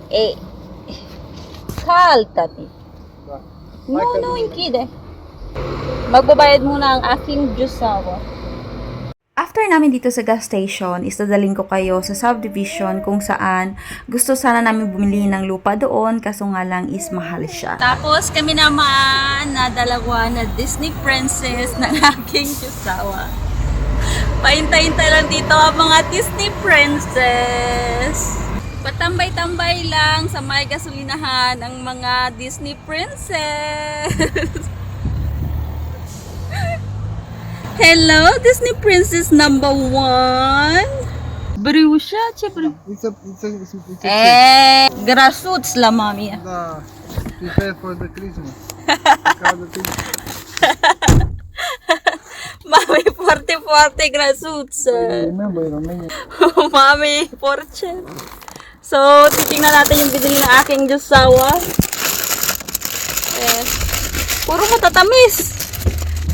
Eh, saltati. No, hindi de. Magbabayad muna ang aking jusawa. After namin dito sa gas station, is dadaling ko kayo sa subdivision kung saan gusto sana namin bumili ng lupa doon, kaso nga lang is mahal siya. Tapos kami naman na dalawa na Disney princess ng aking jusawa. Paintay-intay lang dito ang mga Disney princess. Patambay-tambay lang sa may gasolinahan ang mga Disney princess. Hello, Disney princess number 1. Брюша, че брю? It's Grassroots la mami. the prepare for the Christmas. Mami, forte grassroots. Remember Romania. Mami, porche. So, titingnan natin yung binili na aking jusawa. Puro matatamis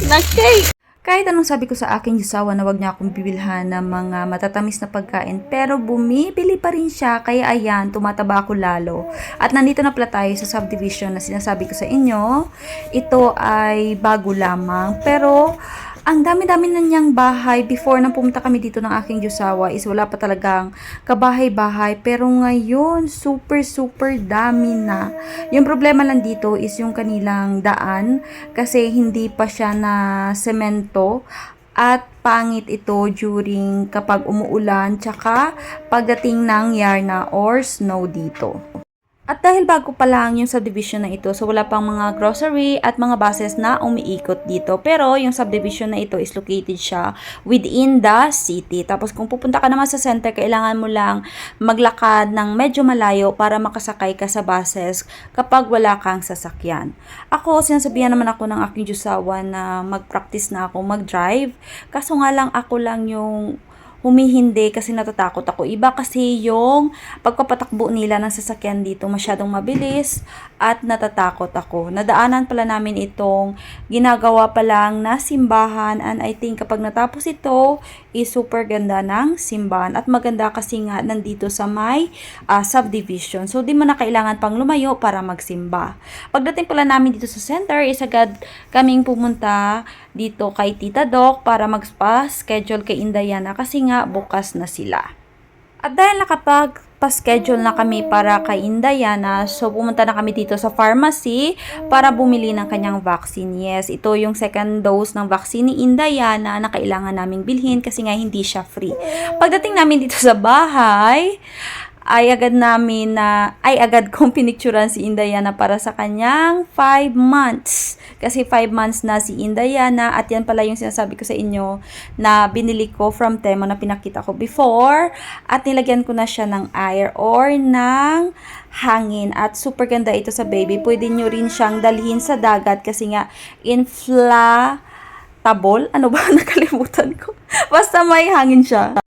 na cake. Kahit anong sabi ko sa aking jusawa na wag niya akong bibilhan ng mga matatamis na pagkain, pero bumibili pa rin siya, kaya ayan, tumataba ako lalo. At nandito na pala tayo sa subdivision na sinasabi ko sa inyo. Ito ay bago lamang, pero ang dami-dami na niyang bahay. Before nang pumunta kami dito ng aking jusawa is wala pa talagang kabahay-bahay, pero ngayon super dami na. Yung problema lang dito is yung kanilang daan kasi hindi pa siya na semento at pangit ito during kapag umuulan tsaka pagdating ng Yarna or snow dito. At dahil bago pa lang yung subdivision na ito, so wala pang mga grocery at mga buses na umiikot dito. Pero yung subdivision na ito is located siya within the city. Tapos kung pupunta ka naman sa center, kailangan mo lang maglakad ng medyo malayo para makasakay ka sa buses kapag wala kang sasakyan. Ako, sinasabihan naman ako ng aking jusawa na mag-practice na ako mag-drive. Kaso nga lang ako lang yung humihindi kasi natatakot ako. Iba kasi yung pagpapatakbo nila ng sasakyan dito masyadong mabilis at natatakot ako. Nadaanan pala namin itong ginagawa pa lang na simbahan, and I think kapag natapos ito is super ganda ng simbahan at maganda kasi nga nandito sa may subdivision. So di mo na kailangan pang lumayo para magsimba. Pagdating pala namin dito sa center is agad kaming pumunta dito kay Tita Doc para mag-schedule kay Indayana kasi nga bukas na sila. At dahil nakapag-schedule na kami para kay Indayana, so pumunta na kami dito sa pharmacy para bumili ng kanyang vaccine. Yes, ito yung second dose ng vaccine ni Indayana na kailangan naming bilhin kasi nga hindi siya free. Pagdating namin dito sa bahay, ay agad kong pinicturan si Indayana para sa kanyang 5 months. Kasi 5 months na si Indayana, at yan pala yung sinasabi ko sa inyo na binili ko from Temo na pinakita ko before, at nilagyan ko na siya ng air or ng hangin, at super ganda ito sa baby. Pwede nyo rin siyang dalhin sa dagat kasi nga inflatable, ano ba nakalimutan ko, basta may hangin siya.